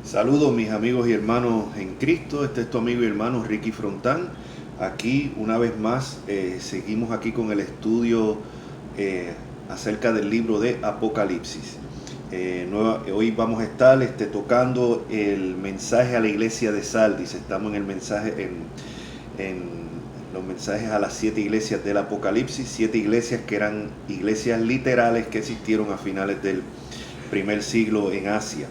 Saludos mis amigos y hermanos en Cristo, este es tu amigo y hermano Ricky Frontán. Aquí una vez más seguimos aquí con el estudio acerca del libro de Apocalipsis. Hoy vamos a estar tocando el mensaje a la iglesia de Sardis. Estamos en el mensaje en los mensajes a las 7 iglesias del Apocalipsis, 7 iglesias que eran iglesias literales que existieron a finales del primer siglo en Asia.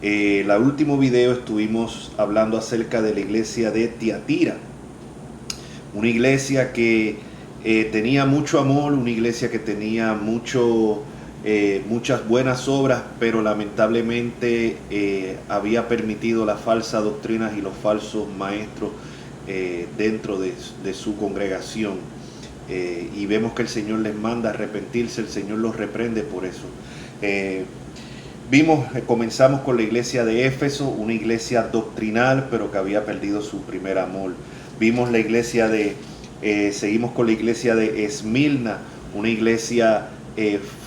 El último video estuvimos hablando acerca de la iglesia de Tiatira, una iglesia que tenía mucho amor, una iglesia que tenía muchas buenas obras, pero lamentablemente había permitido las falsas doctrinas y los falsos maestros dentro de su congregación. Y vemos que el Señor les manda a arrepentirse, el Señor los reprende por eso. Comenzamos con la iglesia de Éfeso, una iglesia doctrinal, pero que había perdido su primer amor. Vimos la iglesia seguimos con la iglesia de Esmirna, una iglesia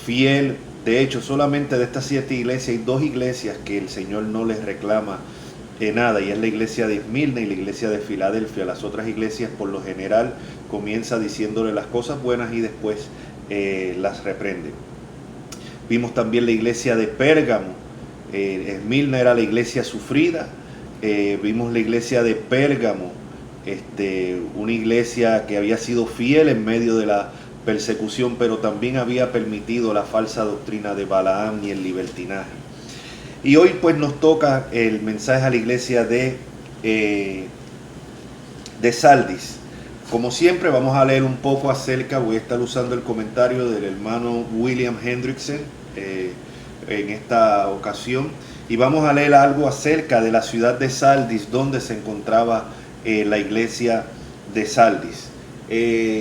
fiel. De hecho, solamente de estas 7 iglesias hay 2 iglesias que el Señor no les reclama nada, y es la iglesia de Esmirna y la iglesia de Filadelfia. Las otras iglesias, por lo general, comienza diciéndole las cosas buenas y después las reprende. Vimos también la iglesia de Pérgamo. Esmirna era la iglesia sufrida. Vimos la iglesia de Pérgamo, una iglesia que había sido fiel en medio de la persecución, pero también había permitido la falsa doctrina de Balaam y el libertinaje. Y hoy pues nos toca el mensaje a la iglesia de Sardis. Como siempre vamos a leer un poco voy a estar usando el comentario del hermano William Hendrickson en esta ocasión, y vamos a leer algo acerca de la ciudad de Sardis, donde se encontraba la iglesia de Sardis.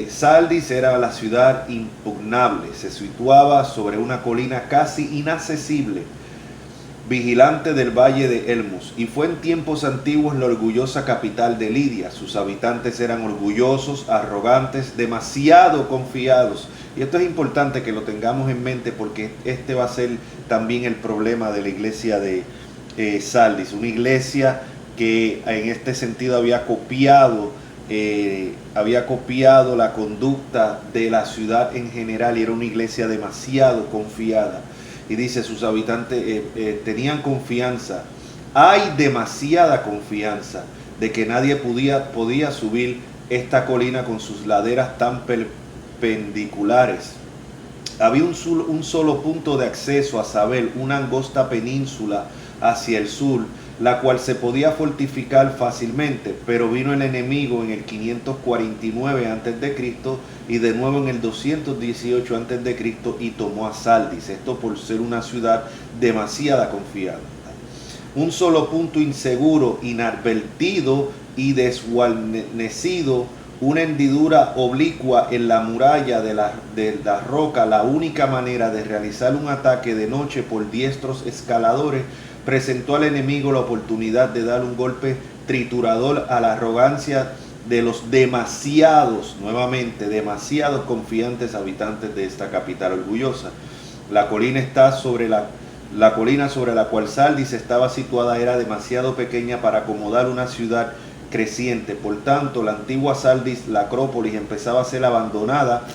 Sardis era la ciudad impugnable, se situaba sobre una colina casi inaccesible, vigilante del valle de Elmos, y fue en tiempos antiguos la orgullosa capital de Lidia. Sus habitantes eran orgullosos, arrogantes, demasiado confiados. Y esto es importante que lo tengamos en mente, porque este va a ser también el problema de la iglesia de Sardis, una iglesia que en este sentido había copiado la conducta de la ciudad en general, y era una iglesia demasiado confiada. Y dice, sus habitantes tenían confianza. Hay demasiada confianza de que nadie podía subir esta colina con sus laderas tan perpendiculares. Había un solo punto de acceso, a saber, una angosta península hacia el sur, la cual se podía fortificar fácilmente, pero vino el enemigo en el 549 a.C. y de nuevo en el 218 a.C. y tomó a Sardis, esto por ser una ciudad demasiado confiada. Un solo punto inseguro, inadvertido y desguarnecido, una hendidura oblicua en la muralla de la roca, la única manera de realizar un ataque de noche por diestros escaladores, presentó al enemigo la oportunidad de dar un golpe triturador a la arrogancia de los demasiados confiantes habitantes de esta capital orgullosa. La colina sobre la cual Sardis estaba situada era demasiado pequeña para acomodar una ciudad creciente. Por tanto, la antigua Sardis, la Acrópolis, empezaba a ser abandonada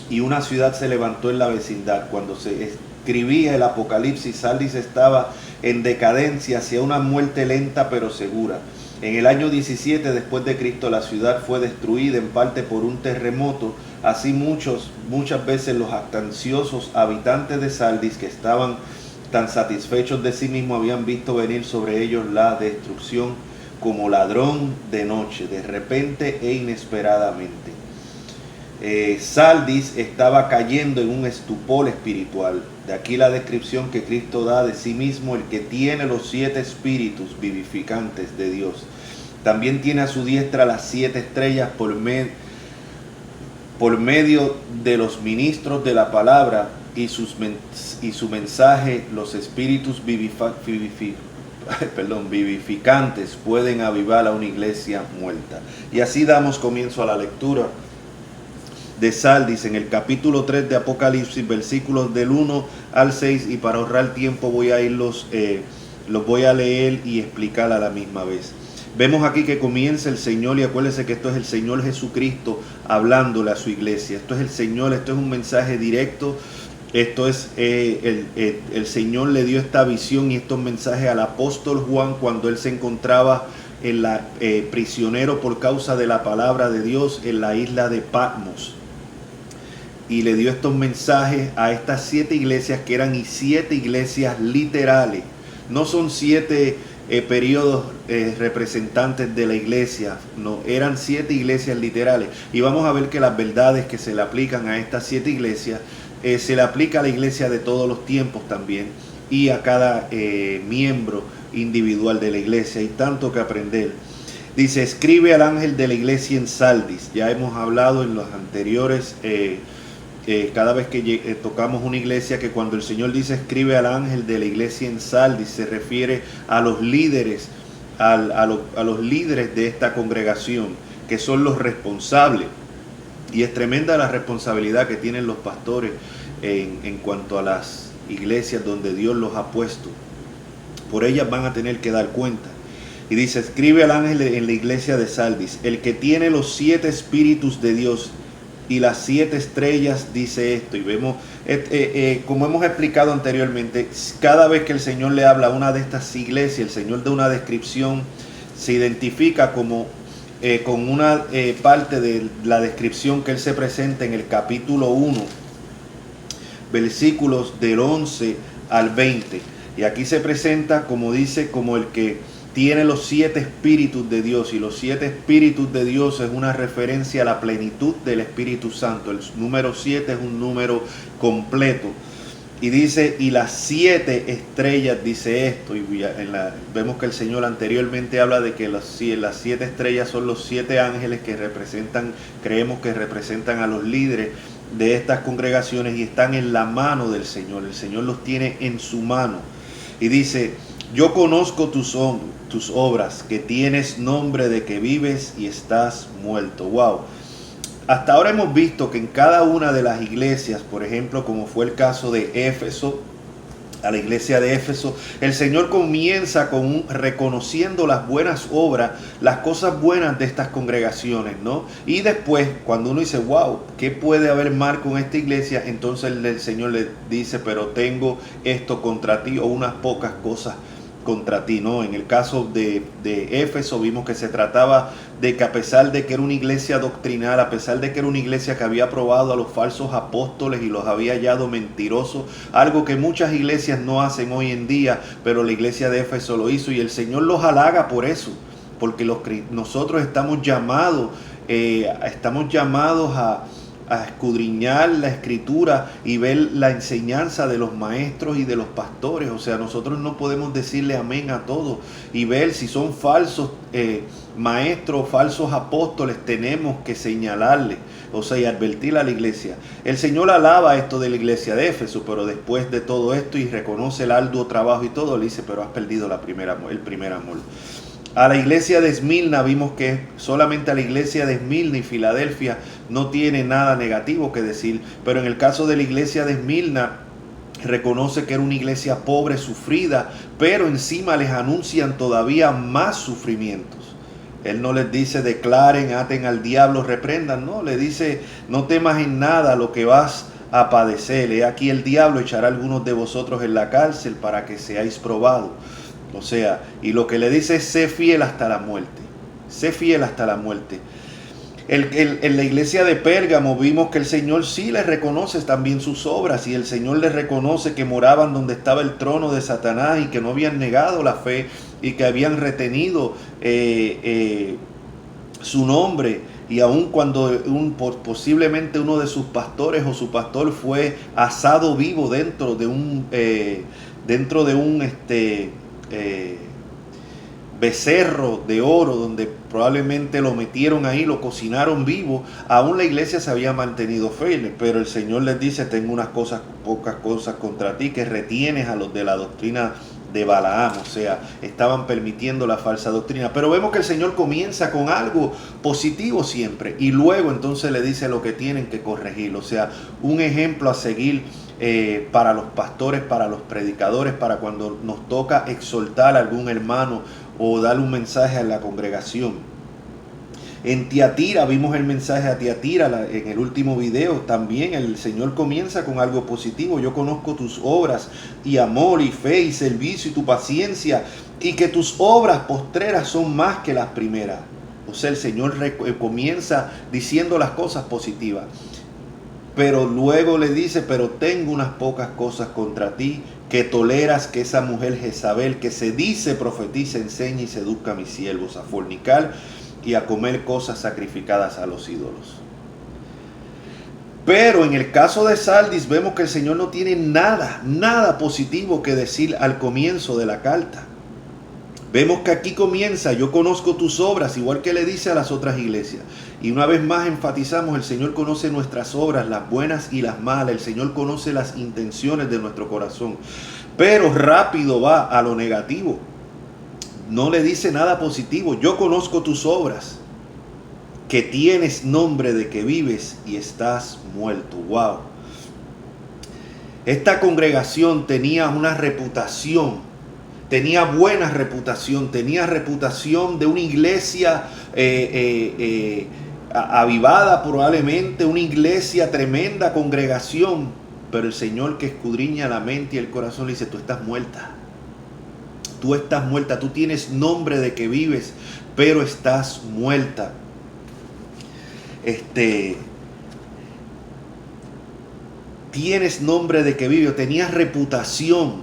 y una ciudad se levantó en la vecindad. Cuando se escribía el Apocalipsis, Sardis estaba en decadencia, hacia una muerte lenta pero segura. En el año 17 después de Cristo, la ciudad fue destruida en parte por un terremoto. Así muchas veces los jactanciosos habitantes de Sardis, que estaban tan satisfechos de sí mismos, habían visto venir sobre ellos la destrucción como ladrón de noche, de repente e inesperadamente. Sardis estaba cayendo en un estupor espiritual. De aquí la descripción que Cristo da de sí mismo, el que tiene los 7 espíritus vivificantes de Dios. También tiene a su diestra las 7 estrellas por medio de los ministros de la palabra y su mensaje. Los espíritus vivificantes pueden avivar a una iglesia muerta. Y así damos comienzo a la lectura de Sardis en el capítulo 3 de Apocalipsis, versículos del 1 al 6, y para ahorrar tiempo voy a irlos los voy a leer y explicar a la misma vez. Vemos aquí que comienza el Señor, y acuérdense que esto es el Señor Jesucristo hablándole a su iglesia. Esto es el Señor, esto es un mensaje directo. Esto es, el Señor le dio esta visión y estos mensajes al apóstol Juan cuando él se encontraba prisionero por causa de la palabra de Dios en la isla de Patmos. Y le dio estos mensajes a estas 7 iglesias que eran 7 iglesias literales. No son 7 periodos representantes de la iglesia, no, eran 7 iglesias literales. Y vamos a ver que las verdades que se le aplican a estas 7 iglesias se le aplica a la iglesia de todos los tiempos también, y a cada miembro individual de la iglesia. Hay tanto que aprender. Dice: escribe al ángel de la iglesia en Sardis. Ya hemos hablado en los anteriores, cada vez que tocamos una iglesia, que cuando el Señor dice escribe al ángel de la iglesia en Sardis, se refiere a los líderes, a los líderes de esta congregación, que son los responsables. Y es tremenda la responsabilidad que tienen los pastores en cuanto a las iglesias donde Dios los ha puesto. Por ellas van a tener que dar cuenta. Y dice: escribe al ángel en la iglesia de Sardis, el que tiene los 7 espíritus de Dios y las 7 estrellas, dice esto. Y vemos, como hemos explicado anteriormente, cada vez que el Señor le habla a una de estas iglesias, el Señor da una descripción, se identifica como con una parte de la descripción que él se presenta en el capítulo 1, versículos del 11 al 20. Y aquí se presenta, como dice, como el que tiene los 7 espíritus de Dios. Y los 7 espíritus de Dios es una referencia a la plenitud del Espíritu Santo. El número 7 es un número completo. Y dice: y las 7 estrellas, dice esto. Y vemos que el Señor anteriormente habla de que las 7 estrellas son los 7 ángeles que representan, creemos que representan a los líderes de estas congregaciones, y están en la mano del Señor. El Señor los tiene en su mano. Y dice: yo conozco tus obras, que tienes nombre de que vives y estás muerto. Wow. Hasta ahora hemos visto que en cada una de las iglesias, por ejemplo, como fue el caso de Éfeso, a la iglesia de Éfeso, el Señor comienza con reconociendo las buenas obras, las cosas buenas de estas congregaciones, ¿no? Y después, cuando uno dice, wow, ¿qué puede haber mal con esta iglesia? Entonces el Señor le dice: pero tengo esto contra ti, o unas pocas cosas contra ti, ¿no? En el caso de Éfeso vimos que se trataba de que, a pesar de que era una iglesia doctrinal, a pesar de que era una iglesia que había probado a los falsos apóstoles y los había hallado mentirosos, algo que muchas iglesias no hacen hoy en día, pero la iglesia de Éfeso lo hizo, y el Señor los halaga por eso, porque nosotros estamos llamados a escudriñar la escritura y ver la enseñanza de los maestros y de los pastores. O sea, nosotros no podemos decirle amén a todo, y ver si son falsos maestros, falsos apóstoles, tenemos que señalarle, o sea, y advertir a la iglesia. El Señor alaba esto de la iglesia de Éfeso, pero después de todo esto, y reconoce el arduo trabajo y todo, le dice: pero has perdido el primer amor. A la iglesia de Esmirna vimos que solamente a la iglesia de Esmirna y Filadelfia no tiene nada negativo que decir, pero en el caso de la iglesia de Esmirna reconoce que era una iglesia pobre, sufrida, pero encima les anuncian todavía más sufrimientos. Él no les dice declaren, aten al diablo, reprendan, no, le dice: no temas en nada lo que vas a padecer. He aquí el diablo echará a algunos de vosotros en la cárcel para que seáis probados. O sea, y lo que le dice es: sé fiel hasta la muerte. Sé fiel hasta la muerte. En la iglesia de Pérgamo vimos que el Señor sí les reconoce también sus obras, y el Señor les reconoce que moraban donde estaba el trono de Satanás, y que no habían negado la fe, y que habían retenido su nombre. Y aun cuando posiblemente uno de sus pastores o su pastor fue asado vivo dentro de un becerro de oro, donde probablemente lo metieron ahí, lo cocinaron vivo, aún la iglesia se había mantenido firme. Pero el Señor les dice: tengo pocas cosas contra ti, que retienes a los de la doctrina de Balaam. O sea, estaban permitiendo la falsa doctrina. Pero vemos que el Señor comienza con algo positivo siempre, y luego entonces le dice lo que tienen que corregir. O sea, un ejemplo a seguir para los pastores, para los predicadores, para cuando nos toca exhortar a algún hermano o dar un mensaje a la congregación. En Tiatira, vimos el mensaje a Tiatira en el último video. También el Señor comienza con algo positivo. Yo conozco tus obras y amor y fe y servicio y tu paciencia, y que tus obras postreras son más que las primeras. O sea, el Señor comienza diciendo las cosas positivas, pero luego le dice: pero tengo unas pocas cosas contra ti, que toleras que esa mujer Jezabel, que se dice profetiza, enseña y seduzca a mis siervos a fornicar y a comer cosas sacrificadas a los ídolos. Pero en el caso de Sardis vemos que el Señor no tiene nada positivo que decir al comienzo de la carta. Vemos que aquí comienza: yo conozco tus obras, igual que le dice a las otras iglesias. Y una vez más enfatizamos: el Señor conoce nuestras obras, las buenas y las malas. El Señor conoce las intenciones de nuestro corazón. Pero rápido va a lo negativo. No le dice nada positivo. Yo conozco tus obras, que tienes nombre de que vives y estás muerto. Wow. Esta congregación tenía una reputación, tenía buena reputación, tenía reputación de una iglesia avivada, probablemente una iglesia, tremenda congregación. Pero el Señor, que escudriña la mente y el corazón, le dice: tú estás muerta. Tú estás muerta, tú tienes nombre de que vives, pero estás muerta. Tienes nombre de que vives, tenías reputación.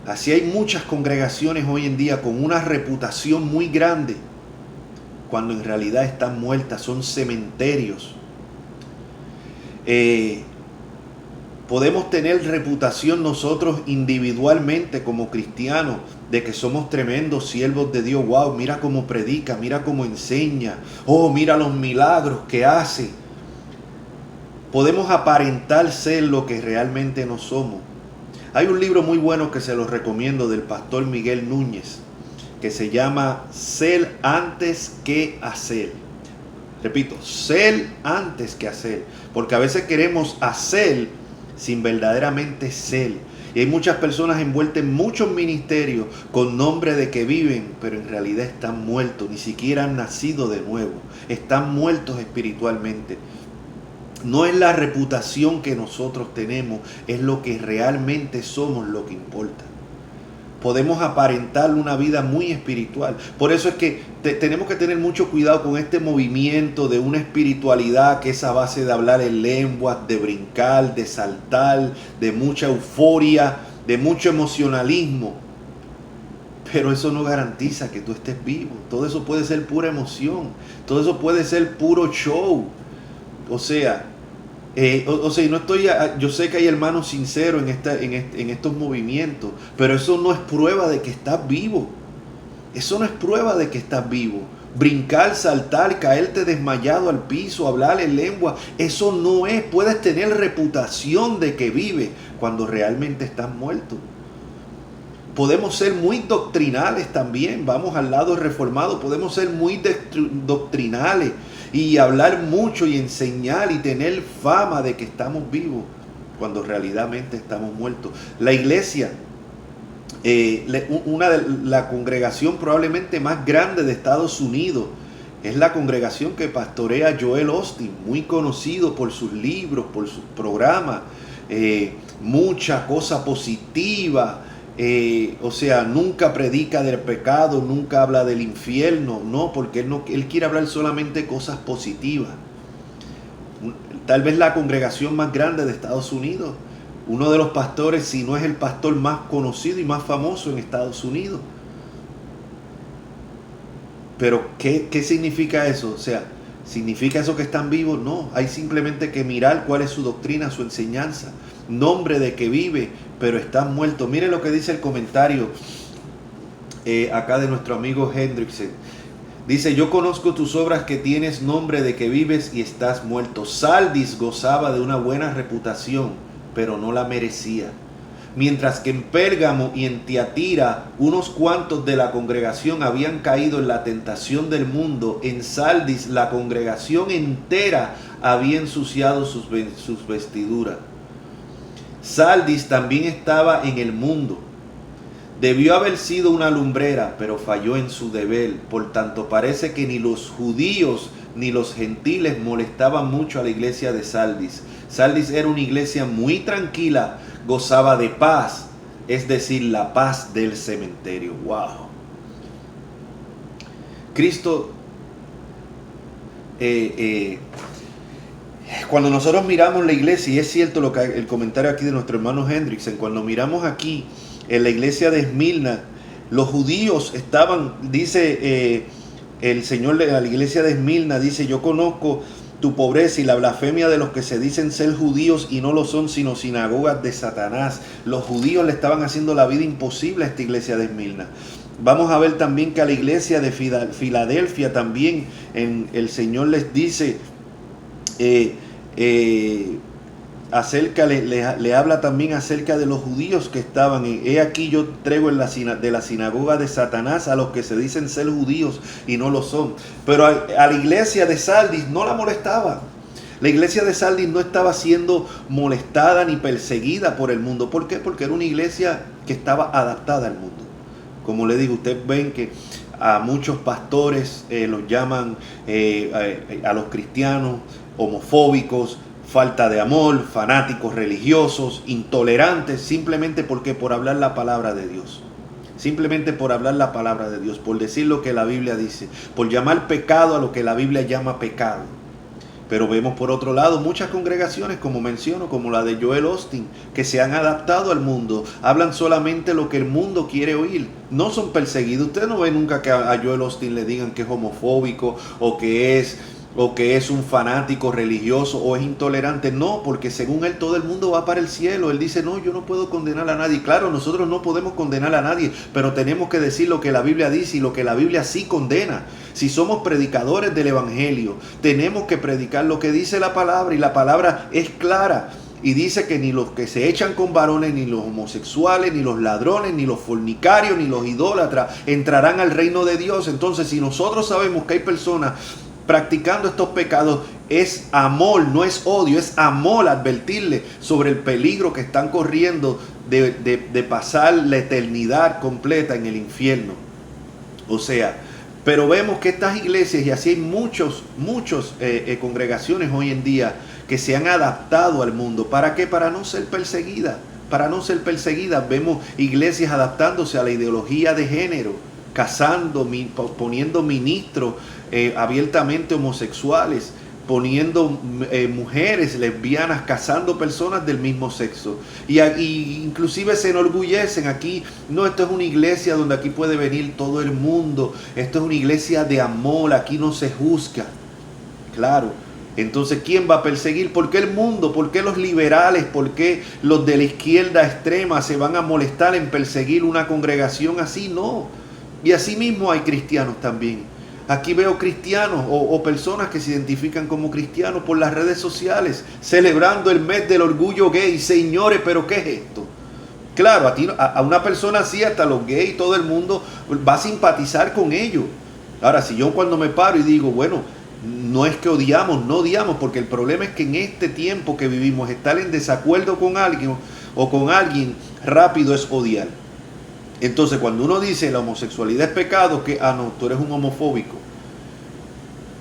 Así hay muchas congregaciones hoy en día con una reputación muy grande, cuando en realidad están muertas, son cementerios. Podemos tener reputación nosotros individualmente como cristianos, de que somos tremendos siervos de Dios. Wow, mira cómo predica, mira cómo enseña. Oh, mira los milagros que hace. Podemos aparentar ser lo que realmente no somos. Hay un libro muy bueno que se los recomiendo, del pastor Miguel Núñez, que se llama Ser antes que hacer. Repito, ser antes que hacer. Porque a veces queremos hacer sin verdaderamente ser. Y hay muchas personas envueltas en muchos ministerios con nombre de que viven, pero en realidad están muertos, ni siquiera han nacido de nuevo, están muertos espiritualmente. No es la reputación que nosotros tenemos, es lo que realmente somos lo que importa. Podemos aparentar una vida muy espiritual. Por eso es que tenemos que tener mucho cuidado con este movimiento de una espiritualidad que es a base de hablar en lenguas, de brincar, de saltar, de mucha euforia, de mucho emocionalismo. Pero eso no garantiza que tú estés vivo. Todo eso puede ser pura emoción. Todo eso puede ser puro show. O sea, no estoy, yo sé que hay hermanos sinceros en estos movimientos, pero eso no es prueba de que estás vivo. Eso no es prueba de que estás vivo. Brincar, saltar, caerte desmayado al piso, hablar en lengua, eso no es. Puedes tener reputación de que vives cuando realmente estás muerto. Podemos ser muy doctrinales también. Vamos al lado reformado. Podemos ser muy doctrinales y hablar mucho y enseñar y tener fama de que estamos vivos cuando realmente estamos muertos. La iglesia, la congregación probablemente más grande de Estados Unidos, es la congregación que pastorea Joel Osteen, muy conocido por sus libros, por sus programas, mucha cosa positiva. Nunca predica del pecado, nunca habla del infierno, no, porque él quiere hablar solamente cosas positivas. Tal vez la congregación más grande de Estados Unidos, uno de los pastores, si no es el pastor más conocido y más famoso en Estados Unidos. Pero ¿qué significa eso? O sea, ¿significa eso que están vivos? No, hay simplemente que mirar cuál es su doctrina, su enseñanza. Nombre de que vive, pero están muertos. Mire lo que dice el comentario acá de nuestro amigo Hendrickson. Dice: yo conozco tus obras, que tienes nombre de que vives y estás muerto. Sardis gozaba de una buena reputación, pero no la merecía. Mientras que en Pérgamo y en Tiatira unos cuantos de la congregación habían caído en la tentación del mundo, en Sardis la congregación entera había ensuciado sus vestiduras. Sardis también estaba en el mundo. Debió haber sido una lumbrera, pero falló en su deber. Por tanto, parece que ni los judíos ni los gentiles molestaban mucho a la iglesia de Sardis. Sardis era una iglesia muy tranquila, gozaba de paz, es decir, la paz del cementerio. ¡Wow! Cristo, cuando nosotros miramos la iglesia, y es cierto lo que el comentario aquí de nuestro hermano Hendrickson, cuando miramos aquí en la iglesia de Esmirna, los judíos estaban, dice el Señor de la iglesia de Esmirna, dice: yo conozco tu pobreza y la blasfemia de los que se dicen ser judíos y no lo son, sino sinagogas de Satanás. Los judíos le estaban haciendo la vida imposible a esta iglesia de Esmirna. Vamos a ver también que a la iglesia de Filadelfia también el Señor les dice le habla también acerca de los judíos que estaban he aquí yo traigo de la sinagoga de Satanás a los que se dicen ser judíos y no lo son. Pero a la iglesia de Sardis no la molestaba. La iglesia de Sardis no estaba siendo molestada ni perseguida por el mundo. ¿Por qué? Porque era una iglesia que estaba adaptada al mundo. Como le digo, ustedes ven que a muchos pastores los llaman a los cristianos homofóbicos, falta de amor, fanáticos religiosos, intolerantes, simplemente porque por hablar la palabra de Dios. Simplemente por hablar la palabra de Dios, por decir lo que la Biblia dice, por llamar pecado a lo que la Biblia llama pecado. Pero vemos por otro lado muchas congregaciones, como menciono, como la de Joel Osteen, que se han adaptado al mundo, hablan solamente lo que el mundo quiere oír, no son perseguidos. Usted no ve nunca que a Joel Osteen le digan que es homofóbico o que es un fanático religioso o es intolerante. No, porque según él todo el mundo va para el cielo. Él dice: no, yo no puedo condenar a nadie. Claro, nosotros no podemos condenar a nadie, pero tenemos que decir lo que la Biblia dice y lo que la Biblia sí condena. Si somos predicadores del evangelio, tenemos que predicar lo que dice la palabra, y la palabra es clara. Y dice que ni los que se echan con varones, ni los homosexuales, ni los ladrones, ni los fornicarios, ni los idólatras entrarán al reino de Dios. Entonces, si nosotros sabemos que hay personas practicando estos pecados, es amor, no es odio, es amor advertirle sobre el peligro que están corriendo de pasar la eternidad completa en el infierno. O sea, pero vemos que estas iglesias, y así hay muchas congregaciones hoy en día que se han adaptado al mundo. ¿Para qué? Para no ser perseguidas. Para no ser perseguidas. Vemos iglesias adaptándose a la ideología de género, casando, poniendo ministros abiertamente homosexuales, poniendo mujeres lesbianas, casando personas del mismo sexo. Y inclusive se enorgullecen aquí: no, esto es una iglesia donde aquí puede venir todo el mundo, esto es una iglesia de amor, aquí no se juzga. Claro, entonces ¿quién va a perseguir? ¿Por qué el mundo? ¿Por qué los liberales? ¿Por qué los de la izquierda extrema se van a molestar en perseguir una congregación así? No. Y así mismo hay cristianos también. Aquí veo cristianos o personas que se identifican como cristianos por las redes sociales, celebrando el mes del orgullo gay. Señores, ¿pero qué es esto? Claro, a una persona así, hasta los gays, todo el mundo va a simpatizar con ellos. Ahora, si yo cuando me paro y digo, bueno, no es que odiamos, no odiamos, porque el problema es que en este tiempo que vivimos, estar en desacuerdo con alguien o con alguien rápido es odiar. Entonces, cuando uno dice la homosexualidad es pecado, que, no, tú eres un homofóbico.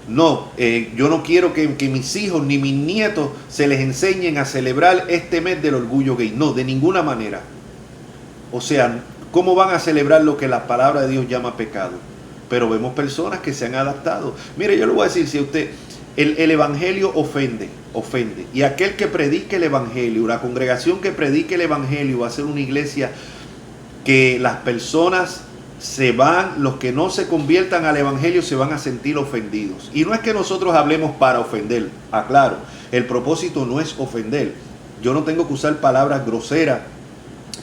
No, yo no quiero que mis hijos ni mis nietos se les enseñen a celebrar este mes del orgullo gay. No, de ninguna manera. O sea, ¿cómo van a celebrar lo que la palabra de Dios llama pecado? Pero vemos personas que se han adaptado. Mire, yo le voy a decir, si usted, el evangelio ofende. Y aquel que predique el evangelio, la congregación que predique el evangelio, va a ser una iglesia que las personas los que no se conviertan al evangelio se van a sentir ofendidos. Y no es que nosotros hablemos para ofender, aclaro, el propósito no es ofender. Yo no tengo que usar palabras groseras,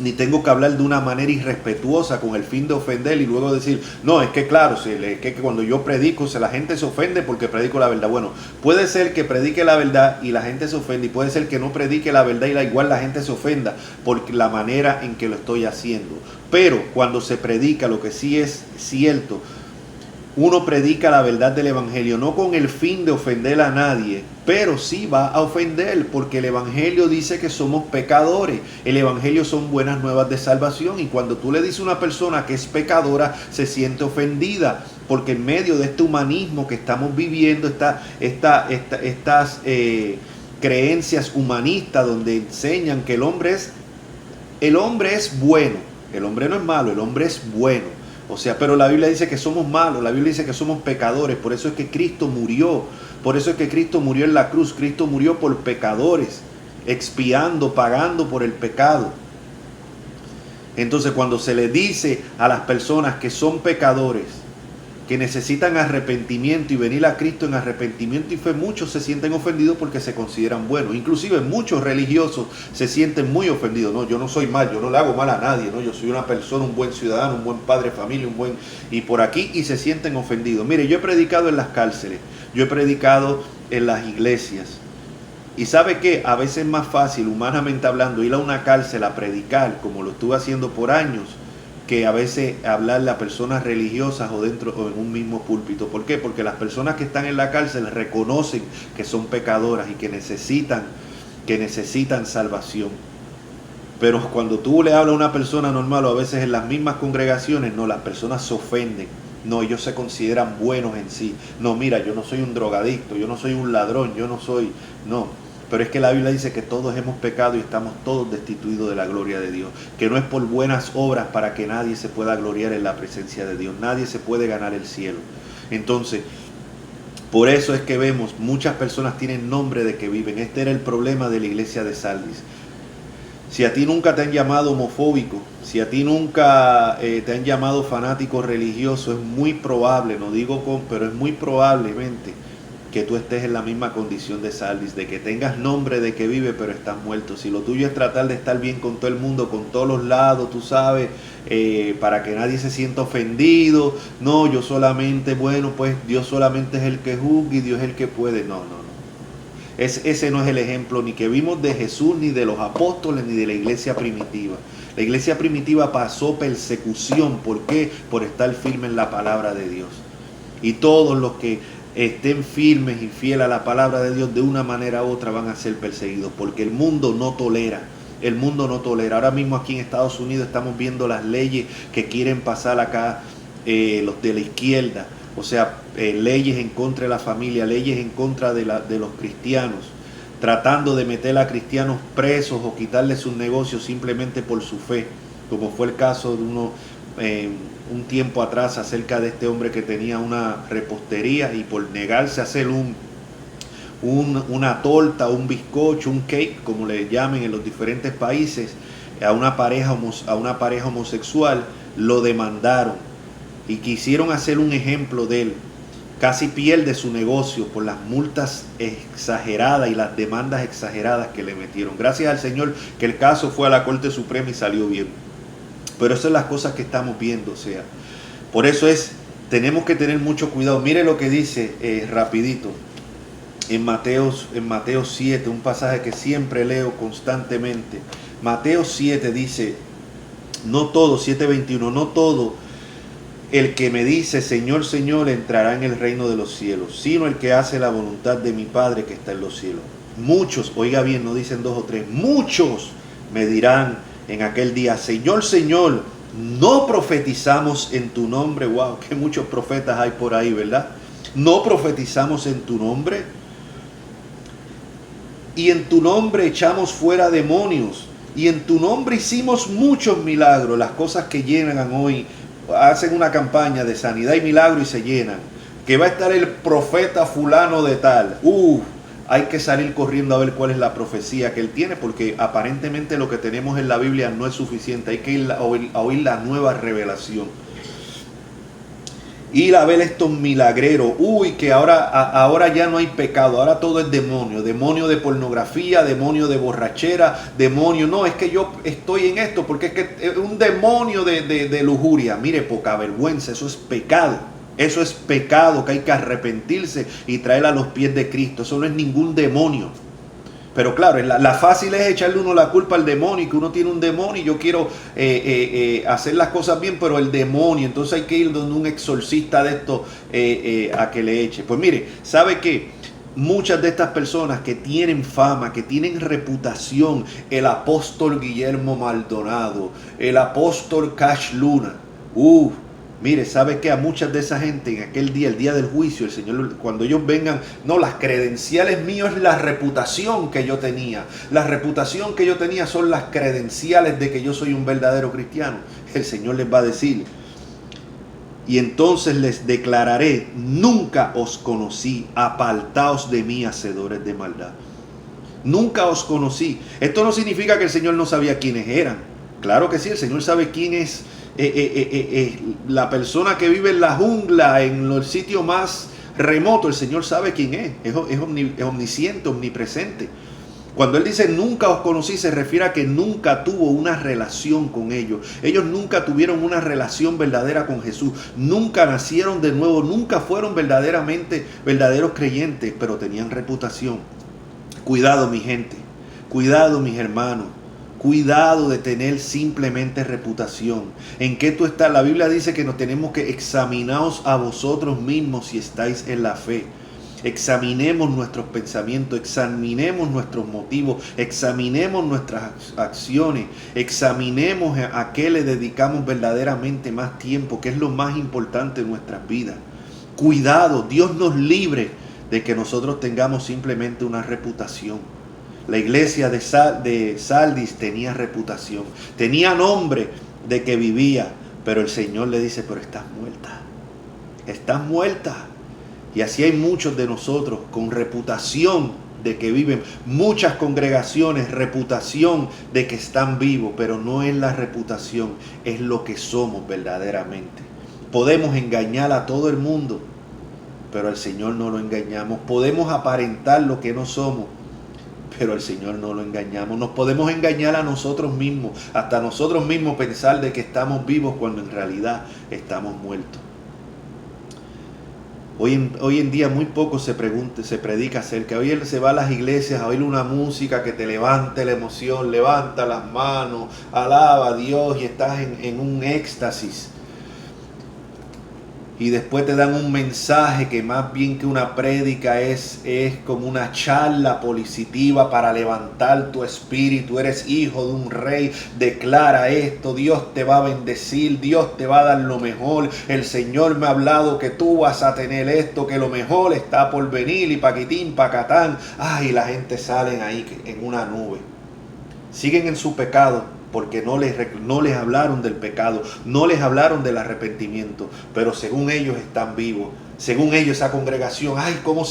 ni tengo que hablar de una manera irrespetuosa con el fin de ofender y luego decir, no, es que claro, que cuando yo predico, la gente se ofende porque predico la verdad. Bueno, puede ser que predique la verdad y la gente se ofende, y puede ser que no predique la verdad y igual la gente se ofenda por la manera en que lo estoy haciendo. Pero cuando se predica lo que sí es cierto, uno predica la verdad del Evangelio, no con el fin de ofender a nadie, pero sí va a ofender, porque el Evangelio dice que somos pecadores. El Evangelio son buenas nuevas de salvación, y cuando tú le dices a una persona que es pecadora, se siente ofendida, porque en medio de este humanismo que estamos viviendo, estas creencias humanistas donde enseñan que el hombre es bueno, el hombre no es malo, el hombre es bueno. O sea, pero la Biblia dice que somos malos, la Biblia dice que somos pecadores, por eso es que Cristo murió, por eso es que Cristo murió en la cruz. Cristo murió por pecadores, expiando, pagando por el pecado. Entonces, cuando se le dice a las personas que son pecadores, que necesitan arrepentimiento y venir a Cristo en arrepentimiento y fe, muchos se sienten ofendidos porque se consideran buenos. Inclusive muchos religiosos se sienten muy ofendidos. No, yo no soy mal, yo no le hago mal a nadie, no, yo soy una persona, un buen ciudadano, un buen padre de familia, y por aquí, y se sienten ofendidos. Mire, yo he predicado en las cárceles, yo he predicado en las iglesias. Y ¿sabe qué? A veces es más fácil, humanamente hablando, ir a una cárcel a predicar, como lo estuve haciendo por años, que a veces hablarle a personas religiosas o dentro o en un mismo púlpito. ¿Por qué? Porque las personas que están en la cárcel reconocen que son pecadoras y que necesitan salvación. Pero cuando tú le hablas a una persona normal, o a veces en las mismas congregaciones, no, las personas se ofenden. No, ellos se consideran buenos en sí. No, mira, yo no soy un drogadicto, yo no soy un ladrón, no. Pero es que la Biblia dice que todos hemos pecado y estamos todos destituidos de la gloria de Dios. Que no es por buenas obras para que nadie se pueda gloriar en la presencia de Dios. Nadie se puede ganar el cielo. Entonces, por eso es que vemos, muchas personas tienen nombre de que viven. Este era el problema de la iglesia de Sardis. Si a ti nunca te han llamado homofóbico, si a ti nunca te han llamado fanático religioso, es muy probable, no digo pero es muy probablemente que tú estés en la misma condición de Sardis, de que tengas nombre de que vive, pero estás muerto. Si lo tuyo es tratar de estar bien con todo el mundo, con todos los lados, tú sabes, para que nadie se sienta ofendido. No, yo solamente, bueno, pues Dios solamente es el que juzga y Dios es el que puede. No. Ese no es el ejemplo ni que vimos de Jesús, ni de los apóstoles, ni de la iglesia primitiva. La iglesia primitiva pasó persecución. ¿Por qué? Por estar firme en la palabra de Dios. Y todos los que estén firmes y fieles a la palabra de Dios, de una manera u otra van a ser perseguidos, porque el mundo no tolera. El mundo no tolera. Ahora mismo aquí en Estados Unidos estamos viendo las leyes que quieren pasar acá los de la izquierda. O sea, leyes en contra de la familia, leyes en contra de los cristianos, tratando de meter a cristianos presos o quitarles sus negocios simplemente por su fe, como fue el caso de un tiempo atrás acerca de este hombre que tenía una repostería y por negarse a hacer una torta, un bizcocho, un cake, como le llamen en los diferentes países, a una pareja homosexual, lo demandaron y quisieron hacer un ejemplo de él. Casi pierde su negocio por las multas exageradas y las demandas exageradas que le metieron. Gracias al Señor que el caso fue a la Corte Suprema y salió bien. Pero esas son las cosas que estamos viendo. O sea, por eso tenemos que tener mucho cuidado. Mire lo que dice rapidito en Mateo 7, un pasaje que siempre leo constantemente. Mateo 7 dice, 7:21, no todo el que me dice Señor, Señor entrará en el reino de los cielos, sino el que hace la voluntad de mi Padre que está en los cielos. Muchos, oiga bien, no dicen 2 o 3, muchos me dirán en aquel día, Señor, Señor, no profetizamos en tu nombre. Wow, que muchos profetas hay por ahí, ¿verdad? No profetizamos en tu nombre. Y en tu nombre echamos fuera demonios. Y en tu nombre hicimos muchos milagros. Las cosas que llenan hoy, hacen una campaña de sanidad y milagro y se llenan. Que va a estar el profeta fulano de tal. Hay que salir corriendo a ver cuál es la profecía que él tiene, porque aparentemente lo que tenemos en la Biblia no es suficiente. Hay que ir a oír la nueva revelación. Ir a ver estos milagreros. Que ahora ya no hay pecado, ahora todo es demonio. Demonio de pornografía, demonio de borrachera, demonio. No, es que yo estoy en esto porque es que es un demonio de lujuria. Mire, poca vergüenza, eso es pecado. Eso es pecado que hay que arrepentirse y traer a los pies de Cristo. Eso no es ningún demonio. Pero claro, la fácil es echarle uno la culpa al demonio, que uno tiene un demonio y yo quiero hacer las cosas bien, pero el demonio, entonces hay que ir donde un exorcista de esto a que le eche. Pues mire, ¿sabe qué? Muchas de estas personas que tienen fama, que tienen reputación, el apóstol Guillermo Maldonado, el apóstol Cash Luna, mire, ¿sabe qué? A muchas de esa gente en aquel día, el día del juicio, el Señor, cuando ellos vengan, no, las credenciales mías es la reputación que yo tenía. La reputación que yo tenía son las credenciales de que yo soy un verdadero cristiano. El Señor les va a decir, y entonces les declararé, nunca os conocí, apartaos de mí, hacedores de maldad. Nunca os conocí. Esto no significa que el Señor no sabía quiénes eran. Claro que sí, el Señor sabe quién es la persona que vive en la jungla, en el sitio más remoto. El Señor sabe quién es omnisciente, omnipresente. Cuando Él dice nunca os conocí, se refiere a que nunca tuvo una relación con ellos. Ellos nunca tuvieron una relación verdadera con Jesús. Nunca nacieron de nuevo, nunca fueron verdaderos creyentes, pero tenían reputación. Cuidado, mi gente, cuidado, mis hermanos. Cuidado de tener simplemente reputación. ¿En qué tú estás? La Biblia dice que nos tenemos que examinaros a vosotros mismos si estáis en la fe. Examinemos nuestros pensamientos, examinemos nuestros motivos, examinemos nuestras acciones, examinemos a qué le dedicamos verdaderamente más tiempo, que es lo más importante en nuestras vidas. Cuidado, Dios nos libre de que nosotros tengamos simplemente una reputación. La iglesia de Sardis tenía reputación, tenía nombre de que vivía, pero el Señor le dice, pero estás muerta, estás muerta. Y así hay muchos de nosotros con reputación de que viven, muchas congregaciones, reputación de que están vivos, pero no es la reputación, es lo que somos verdaderamente. Podemos engañar a todo el mundo, pero al Señor no lo engañamos. Podemos aparentar lo que no somos, pero al Señor no lo engañamos. Nos podemos engañar a nosotros mismos, hasta nosotros mismos pensar de que estamos vivos cuando en realidad estamos muertos. Hoy en día muy poco se predica acerca. Hoy se va a las iglesias a oír una música que te levante la emoción, levanta las manos, alaba a Dios y estás en un éxtasis. Y después te dan un mensaje que más bien que una prédica es como una charla positiva para levantar tu espíritu. Eres hijo de un rey, declara esto, Dios te va a bendecir, Dios te va a dar lo mejor. El Señor me ha hablado que tú vas a tener esto, que lo mejor está por venir y paquitín, pacatán. Ay, la gente sale ahí en una nube. Siguen en su pecado. Porque no les hablaron del pecado, no les hablaron del arrepentimiento, pero según ellos están vivos, según ellos esa congregación, ay, cómo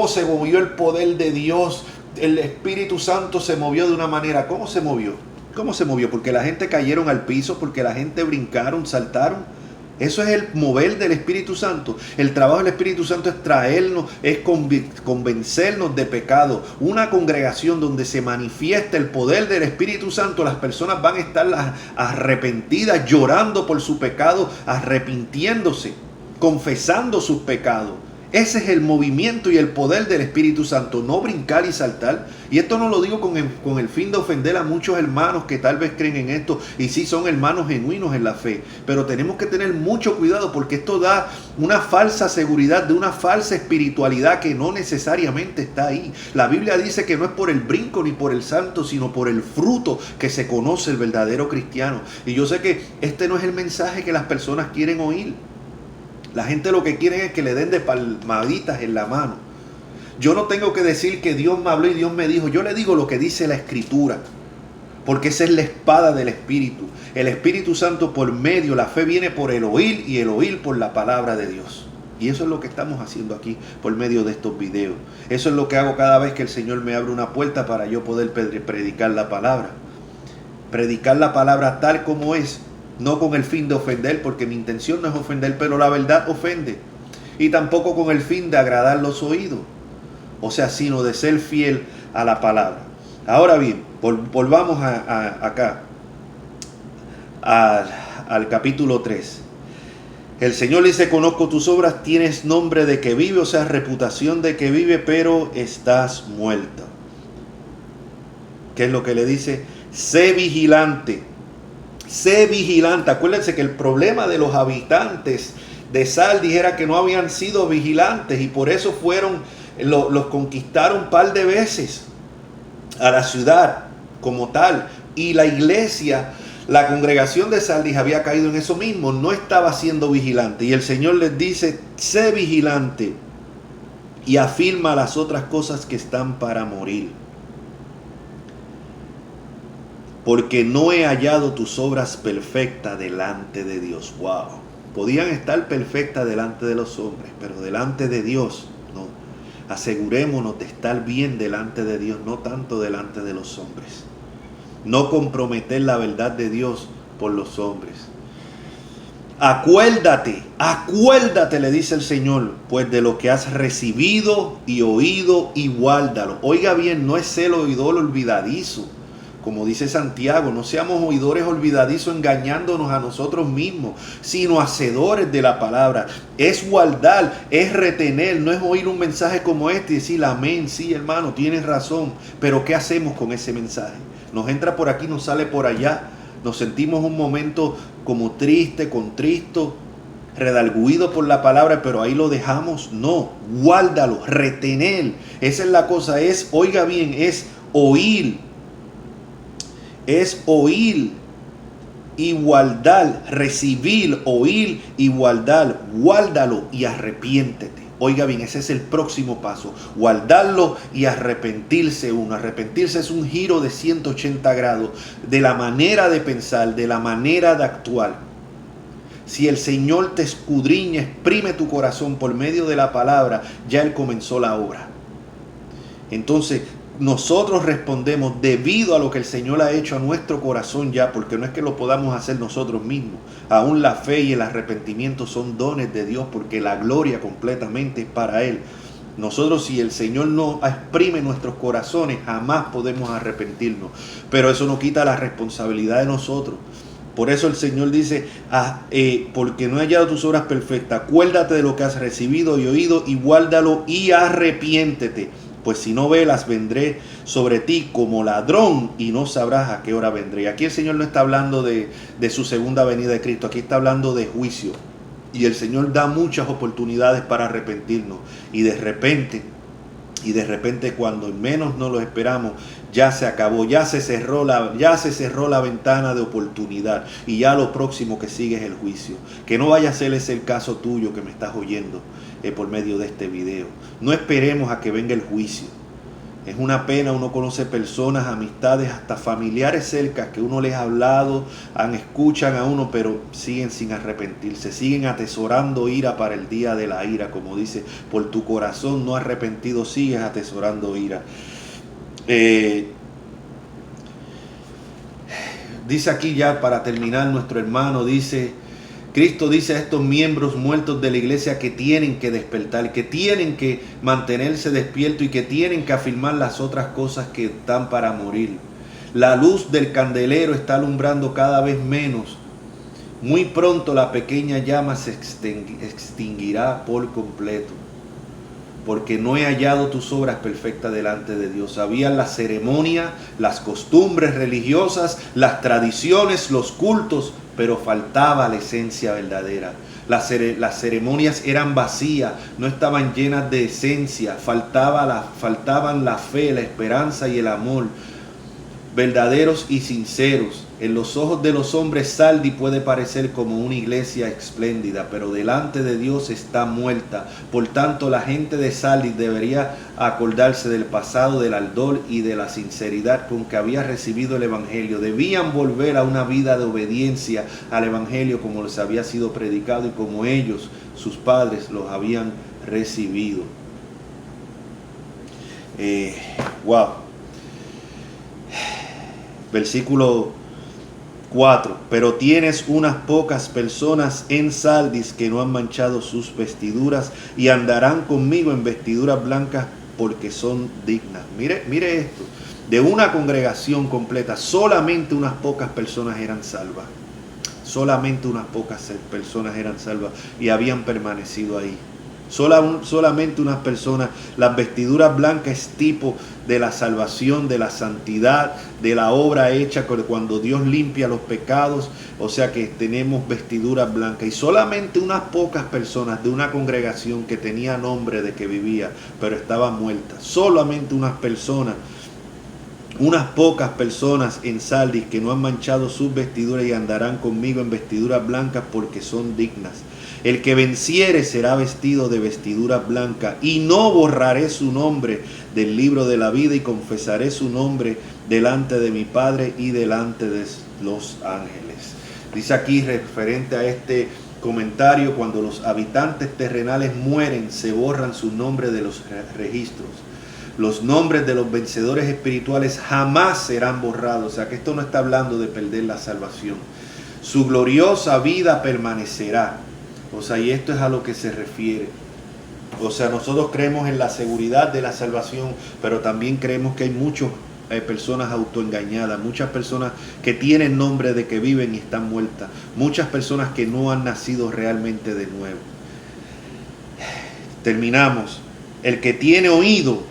se movió el poder de Dios, el Espíritu Santo se movió de una manera. ¿Cómo se movió? ¿Cómo se movió? Porque la gente cayeron al piso, porque la gente brincaron, saltaron. Eso es el mover del Espíritu Santo. El trabajo del Espíritu Santo es traernos, es convencernos de pecado. Una congregación donde se manifiesta el poder del Espíritu Santo, las personas van a estar arrepentidas, llorando por su pecado, arrepintiéndose, confesando sus pecados. Ese es el movimiento y el poder del Espíritu Santo, no brincar y saltar. Y esto no lo digo con el fin de ofender a muchos hermanos que tal vez creen en esto y sí son hermanos genuinos en la fe. Pero tenemos que tener mucho cuidado porque esto da una falsa seguridad, de una falsa espiritualidad que no necesariamente está ahí. La Biblia dice que no es por el brinco ni por el salto, sino por el fruto que se conoce el verdadero cristiano. Y yo sé que este no es el mensaje que las personas quieren oír. La gente lo que quiere es que le den de palmaditas en la mano. Yo no tengo que decir que Dios me habló y Dios me dijo. Yo le digo lo que dice la Escritura. Porque esa es la espada del Espíritu. El Espíritu Santo por medio, la fe viene por el oír y el oír por la palabra de Dios. Y eso es lo que estamos haciendo aquí por medio de estos videos. Eso es lo que hago cada vez que el Señor me abre una puerta para yo poder predicar la palabra. Predicar la palabra tal como es. No con el fin de ofender, porque mi intención no es ofender, pero la verdad ofende. Y tampoco con el fin de agradar los oídos. O sea, sino de ser fiel a la palabra. Ahora bien, volvamos acá, al capítulo 3. El Señor dice, conozco tus obras, tienes nombre de que vive, o sea, reputación de que vive, pero estás muerta. ¿Qué es lo que le dice? Sé vigilante. Sé vigilante. Acuérdense que el problema de los habitantes de Sardis era que no habían sido vigilantes y por eso los conquistaron un par de veces a la ciudad como tal. Y la iglesia, la congregación de Sardis había caído en eso mismo, no estaba siendo vigilante. Y el Señor les dice, sé vigilante y afirma las otras cosas que están para morir. Porque no he hallado tus obras perfectas delante de Dios. Wow. Podían estar perfectas delante de los hombres, pero delante de Dios no. Asegurémonos de estar bien delante de Dios, no tanto delante de los hombres. No comprometer la verdad de Dios por los hombres. Acuérdate, le dice el Señor, pues de lo que has recibido y oído y guárdalo. Oiga bien, no es ser oidor olvidadizo. Como dice Santiago, no seamos oidores olvidadizos engañándonos a nosotros mismos, sino hacedores de la palabra. Es guardar, es retener, no es oír un mensaje como este y decir amén, sí hermano, tienes razón. Pero ¿qué hacemos con ese mensaje? Nos entra por aquí, nos sale por allá, nos sentimos un momento como triste, contristo, redarguido por la palabra, pero ahí lo dejamos. No, guárdalo, retener. Esa es la cosa, oiga bien, es oír y guardar, recibir, oír y guardar, guárdalo y arrepiéntete. Oiga bien, ese es el próximo paso, guardarlo y arrepentirse uno. Arrepentirse es un giro de 180 grados de la manera de pensar, de la manera de actuar. Si el Señor te escudriña, exprime tu corazón por medio de la palabra, ya Él comenzó la obra. Entonces, nosotros respondemos debido a lo que el Señor ha hecho a nuestro corazón ya, porque no es que lo podamos hacer nosotros mismos. Aún la fe y el arrepentimiento son dones de Dios, porque la gloria completamente es para Él. Nosotros, si el Señor no exprime nuestros corazones, jamás podemos arrepentirnos. Pero eso no quita la responsabilidad de nosotros. Por eso el Señor dice, porque no he hallado tus obras perfectas, acuérdate de lo que has recibido y oído y guárdalo y arrepiéntete. Pues si no velas, vendré sobre ti como ladrón y no sabrás a qué hora vendré. Aquí el Señor no está hablando de su segunda venida de Cristo. Aquí está hablando de juicio. Y el Señor da muchas oportunidades para arrepentirnos. Y de repente cuando menos no lo esperamos, ya se acabó. Ya se cerró la ventana de oportunidad. Y ya lo próximo que sigue es el juicio. Que no vaya a ser ese el caso tuyo que me estás oyendo por medio de este video. No esperemos a que venga el juicio. Es una pena, uno conoce personas, amistades, hasta familiares cerca que uno les ha hablado, escuchan a uno, pero siguen sin arrepentirse, siguen atesorando ira para el día de la ira, como dice, por tu corazón no arrepentido sigues atesorando ira. Dice aquí ya para terminar nuestro hermano, Cristo dice a estos miembros muertos de la iglesia que tienen que despertar, que tienen que mantenerse despiertos y que tienen que afirmar las otras cosas que están para morir. La luz del candelero está alumbrando cada vez menos. Muy pronto la pequeña llama se extinguirá por completo. Porque no he hallado tus obras perfectas delante de Dios. Habían la ceremonia, las costumbres religiosas, las tradiciones, los cultos, pero faltaba la esencia verdadera. Las ceremonias eran vacías, no estaban llenas de esencia, faltaban la fe, la esperanza y el amor, verdaderos y sinceros. En los ojos de los hombres Sardis puede parecer como una iglesia espléndida, pero delante de Dios está muerta. Por tanto, la gente de Sardis debería acordarse del pasado, del ardor y de la sinceridad con que había recibido el Evangelio. Debían volver a una vida de obediencia al Evangelio como les había sido predicado y como ellos, sus padres, los habían recibido. Wow. Versículo 4. Pero tienes unas pocas personas en Sardis que no han manchado sus vestiduras y andarán conmigo en vestiduras blancas porque son dignas. Mire esto. De una congregación completa, solamente unas pocas personas eran salvas. Solamente unas pocas personas eran salvas y habían permanecido ahí. Solamente unas personas. Las vestiduras blancas es tipo de la salvación, de la santidad, de la obra hecha cuando Dios limpia los pecados. O sea que tenemos vestiduras blancas. Y solamente unas pocas personas de una congregación que tenía nombre de que vivía, pero estaba muerta. Solamente unas personas. Unas pocas personas en Sardis que no han manchado sus vestiduras y andarán conmigo en vestiduras blancas porque son dignas. El que venciere será vestido de vestiduras blancas y no borraré su nombre del libro de la vida y confesaré su nombre delante de mi Padre y delante de los ángeles. Dice aquí referente a este comentario, cuando los habitantes terrenales mueren, se borran sus nombres de los registros. Los nombres de los vencedores espirituales jamás serán borrados. O sea que esto no está hablando de perder la salvación. Su gloriosa vida permanecerá. O sea, y esto es a lo que se refiere. O sea, nosotros creemos en la seguridad de la salvación, pero también creemos que hay muchas personas autoengañadas, muchas personas que tienen nombre de que viven y están muertas, muchas personas que no han nacido realmente de nuevo. Terminamos. El que tiene oído,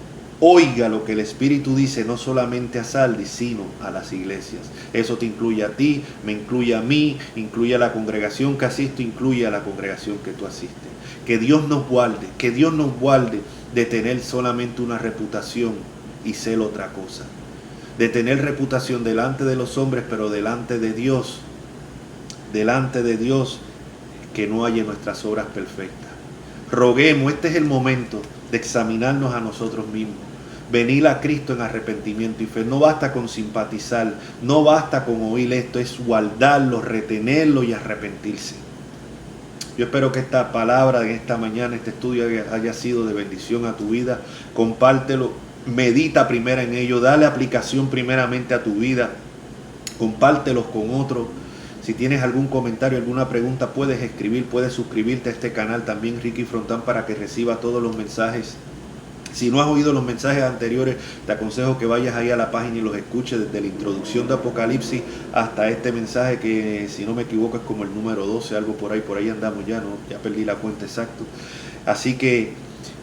oiga lo que el Espíritu dice, no solamente a Sardis, sino a las iglesias. Eso te incluye a ti, me incluye a mí, incluye a la congregación que asisto, incluye a la congregación que tú asistes. Que Dios nos guarde de tener solamente una reputación y ser otra cosa. De tener reputación delante de los hombres, pero delante de Dios, que no haya nuestras obras perfectas. Roguemos, este es el momento de examinarnos a nosotros mismos. Venir a Cristo en arrepentimiento y fe. No basta con simpatizar, no basta con oír esto, es guardarlo, retenerlo y arrepentirse. Yo espero que esta palabra de esta mañana, este estudio haya sido de bendición a tu vida. Compártelo, medita primero en ello, dale aplicación primeramente a tu vida, compártelos con otros. Si tienes algún comentario, alguna pregunta, puedes escribir, puedes suscribirte a este canal también, Ricky Frontán, para que reciba todos los mensajes. Si no has oído los mensajes anteriores, te aconsejo que vayas ahí a la página y los escuches desde la introducción de Apocalipsis hasta este mensaje que, si no me equivoco, es como el número 12, algo por ahí andamos ya, ¿no? Ya perdí la cuenta exacto. Así que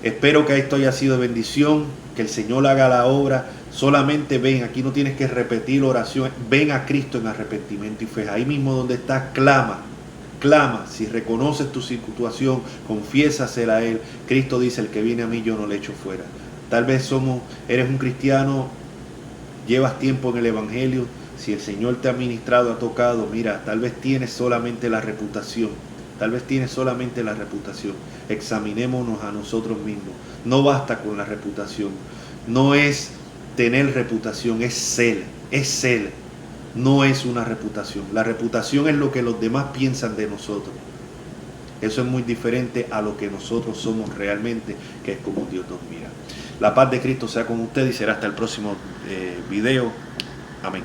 espero que esto haya sido de bendición, que el Señor haga la obra. Solamente ven, aquí no tienes que repetir oración, ven a Cristo en arrepentimiento y fe. Ahí mismo donde estás, clama, si reconoces tu situación, confiésasela a Él. Cristo dice, el que viene a mí yo no le echo fuera. Tal vez eres un cristiano, llevas tiempo en el Evangelio, si el Señor te ha ministrado, ha tocado, mira, tal vez tienes solamente la reputación. Examinémonos a nosotros mismos. No basta con la reputación. No es tener reputación, es ser. No es una reputación. La reputación es lo que los demás piensan de nosotros. Eso es muy diferente a lo que nosotros somos realmente, que es como Dios nos mira. La paz de Cristo sea con usted y será hasta el próximo video. Amén.